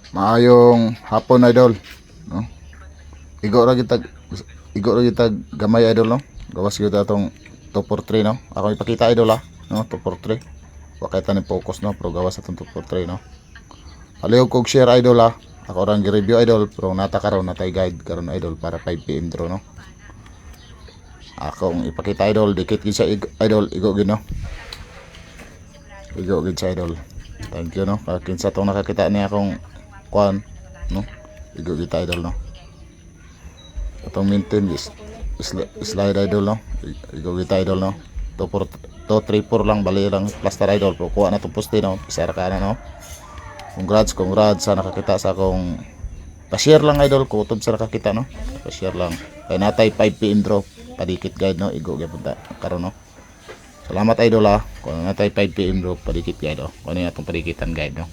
Maayong hapon idol, no? Igo ra kitag gamay idol, no? Gawas gyud atong 243, no? Ako ipakita idol no? 243. Wa kay tani focus, no? Pero gawas atong 243, no? Palihog kog share idol Ako rang gi-review idol, pero nata karon natay guide karon idol para 5 PM draw, no? Akong ipakita idol, dikit gid sa idol, igo gid, no? Igo gid sa idol. Thank you, no? Kinsa tong nakakita ni akong kuan, no? Igo gid ta idol, no? Atong maintain slide idol, no? Igo gid ta idol, no? 234 lang, bali lang plaster idol, pero kuha na tong poste, no? Isara ka na, no? Congrats sa nakakita sa akong pa-share lang idol, kutob sa nakakita, no? Pa-share lang. Kay natay 5 PM draw, padikit guide, no? Igo gyud punta karon, no? Salamat idol kung natay 5 PM draw, padikit guide, no? Kung ano atong padikitan guide, no?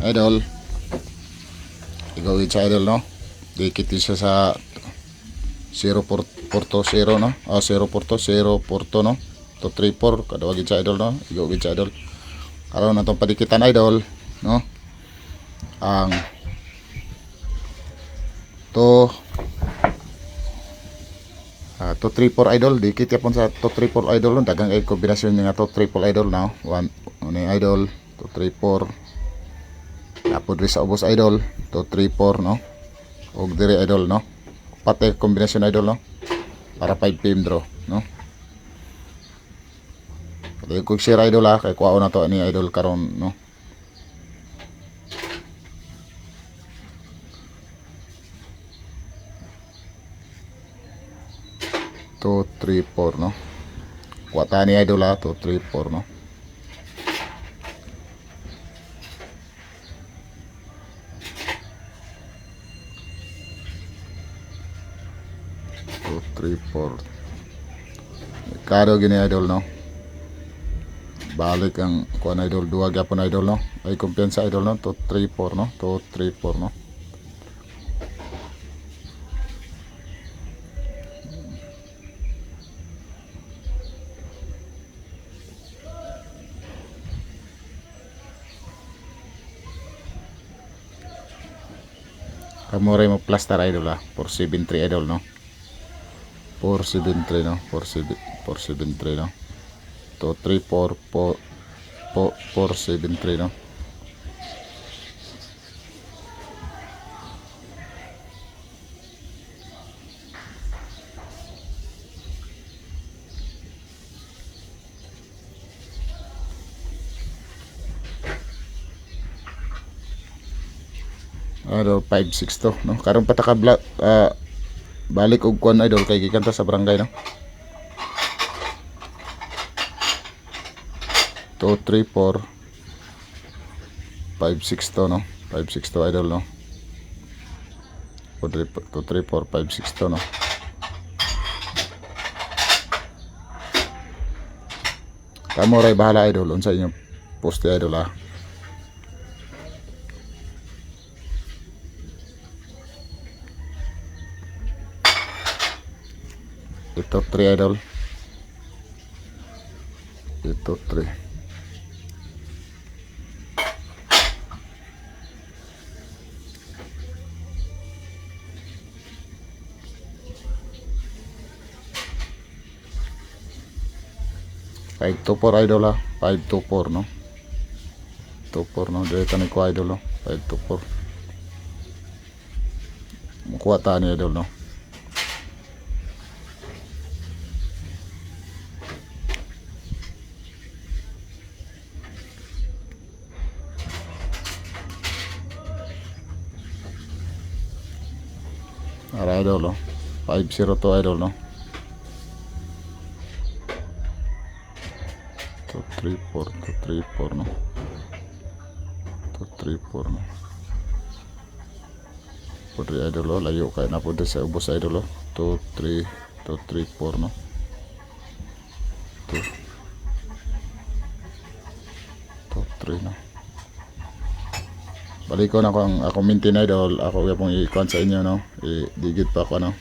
Idol, ikaw sa idol, no? Dikit siya sa 0.40, no? 0.0 no? 234 kadawag sa idol, no? Ikaw sa idol. Karon natong padikitan idol, no? Ang to 234 idol, dikit yapon sa 234 idol, no? Dagang ay kombinasyon nga 234 idol, no? 1 ni idol 234. Tapos rin sa ubos idol 234, no? Og dire idol, no? Pati kombinasyon idol, no? Para 5 PM draw, no? Pati kung share idol kay kuha na to ni idol karon, no? Two, three, four, no? Kuha ta ni idol 2, 3, 4, no? 2, 3, 4. Kado gini idol, no? Balik ang kuan idol, duwa gyapon idol, no? Ay kumpiyansa idol, no? 2, 3, 4, no? 2, 3, 4, no? Kamuray mo plaster idol 473 idol, no? 473, no? 473, no? 2, 3, 4, 473, no? Idol 5-6 to, no? Karon pataka balik og kuan idol kay gikan ta sa barangay, no? 2, 3, 4, 5-6 to, no? 5-6 to idol, no? 2, 3, 4, 5-6 to, no? Kamo ray bahala idol unsa inyo poste idol Ito 3 idol. Ito 3. Five to 4 idol 5 to 4, no? 2, 4, no? Dito tani ko idol, no? 5 to 4. Mukuha ta ni idol, no? Ara idol, no? 5-0 to idol, no? 2, 3, 4, 2, 3, 4, no? 2, 3, 4, no? Pwede idol, no? Layo kaya na pwede sa ubos idol, no? 2, 3, 2, 3, 4, no? 2, 2, 3, no? balik ko na ako maintain idol, ako yung ikuan sa inyo no, i-digit pa ako no,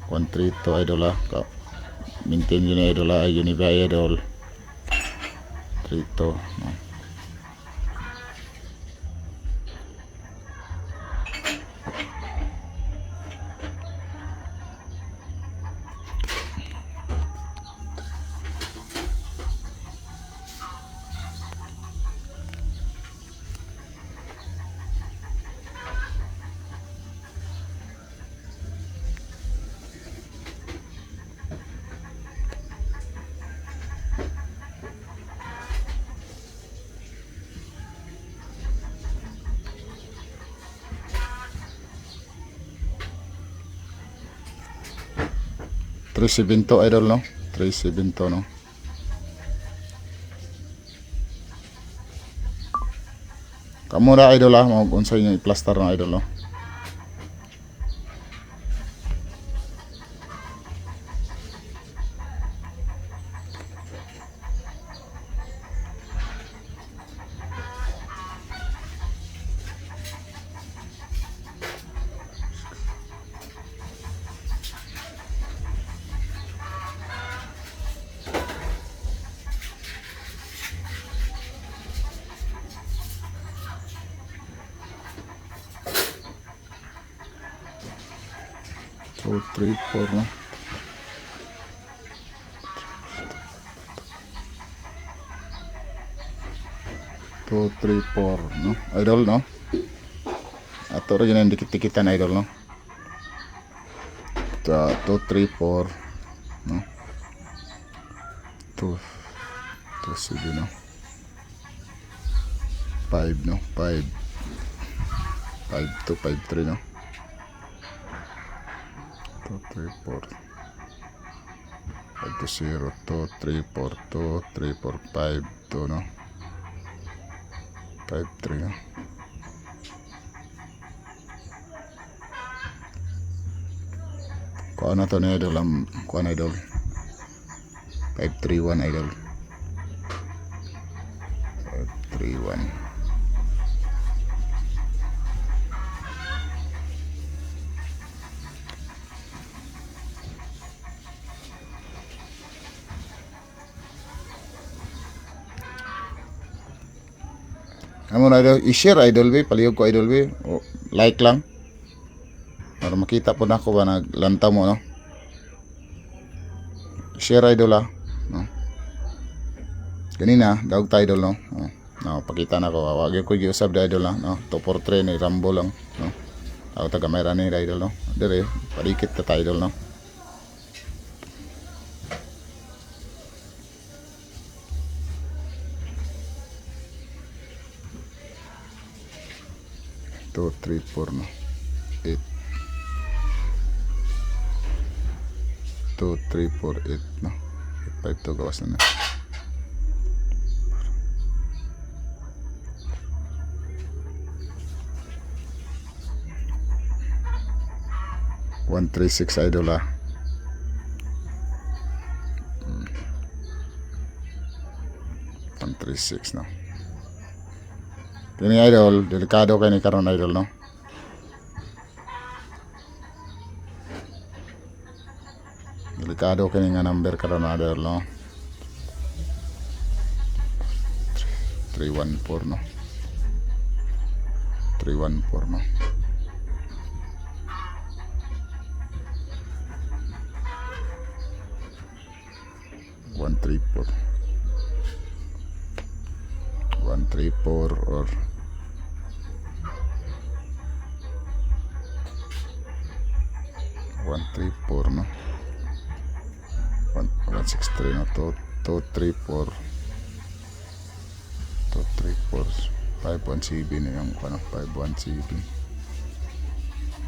132 idol maintain yun idol yun iba idol 32 no. $372 idol no, 372 no. Kamura idol mag-unsay yung i-plaster na idol no. So 3, 4 no. Two, three, four, no? Idol, no? Ato rin yung dikit-dikitan, idol, no? 2, 3, 4, no? 2, 7, no? 5, no? 5, 5, 2, 5, 3, no? 2, 3, 4, 5 to 0, 2, 3, 4, 2, 3, 4, 5, 2, no? 5, 3, no? Kuha na to na idol, kuha na idol 531 idol 531 Amo na idol, i-share idol be, palihog ko idol be, o like lang para makita po na ako ba naglanta mo no. Share idol no. Kanina dawag ta idol no. No, pakita na ko, wag ko giusab da idol no. 243 ni Rambo lang no. Ako taga mayra ni idol no. Dire padikit ta idol no. Two, three, four, no. 8. 2, 3, 4, 8, no. 5 to gawas na na. One, 3, 6 idol 1, 3, 6 no. Kini idol, delikado kay ni karon idol no. Delikado kini nga number karon idol no. 314 no. 314 no. 134 or 134 no. 163 no. 234 517 na yung ano 517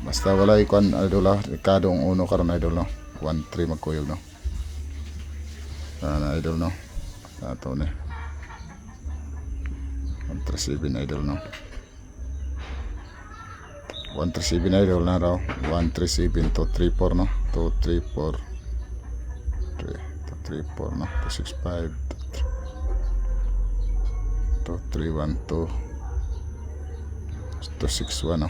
basta wala ikon idol kadong uno karon idol no. 13 magkuyog no. Sana idol no. Ato ni 137 idol no. 137 idol na raw. 137 234 no. 234 234 no. 265 2312 261 no.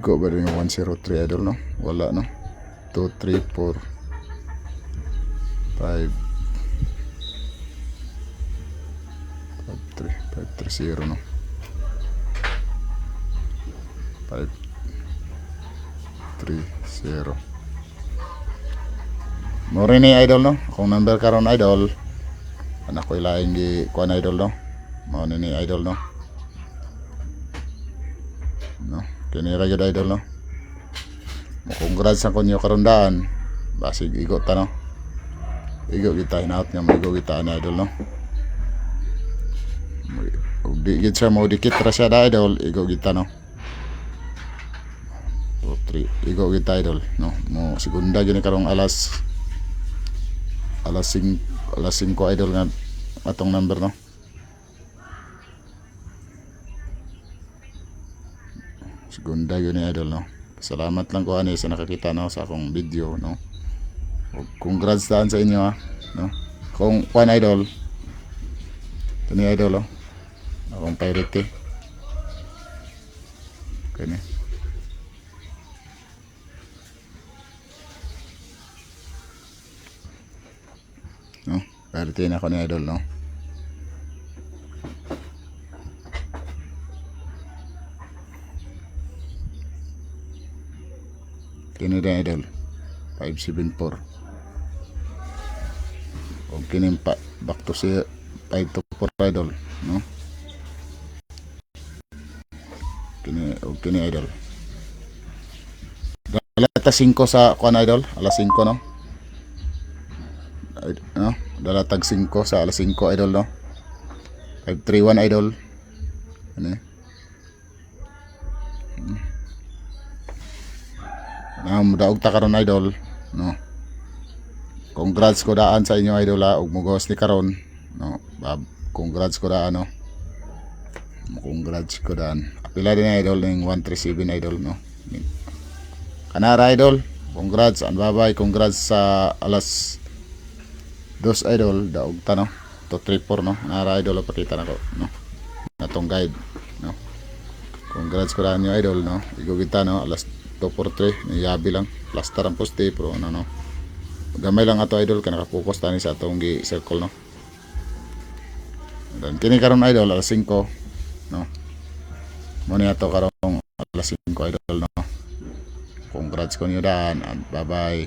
Igo ba rin yung 103 idol no? Wala no. 2, 3, 4 5 530 no. 530 mo rin ni idol no. Kung number karon idol anak ko ilaing gi kuan idol no. Mao ni idol no. No, kini ra gyud idol no. Mo congrats sa konyo karundaan. Basig igo ta no. Igo kita hinaut nga maigo kita na idol no. Ug di gid siya mo dikit ra siya da idol, igo kita no. 2 3 igo kita idol no. Mo segunda gyud ni karong alas 5 idol nga atong number no. Segunda yun ni idol no. Salamat lang ko ani sa nakakita no sa akong video no. Ug congrats daan sa inyo ha no. Kung kuan idol kani idol oh. Akong pirate kani no. Pirate na ko ni idol no. Kini rin idol 574 o kini back to 524 idol no. Kini idol dalata 5 sa kuan idol alas 5 no. No dalatag 5 sa alas 5 idol no. 531 idol ano daog ta karon idol no. Congrats ko daan sa inyo idol ha. Ug mugos ni karon no. Congrats ko daan no. Congrats ko daan. Apila din idol ning 137 idol no. Kanara idol. Congrats and bye bye. Congrats sa alas 2 idol daog ta no. 234 no. Nara idol pakita nako no. Natong guide no. Congrats ko daan nyo idol no. Igo kita no alas 243 niyabi lang plaster ang poste pero ano no gamay lang ato idol ka nakapokus tani sa atong gi circle no. Dan kini karon idol alas 5 no. Mo ni ato karong alas 5 idol no. Congrats ko niyo dan and bye bye.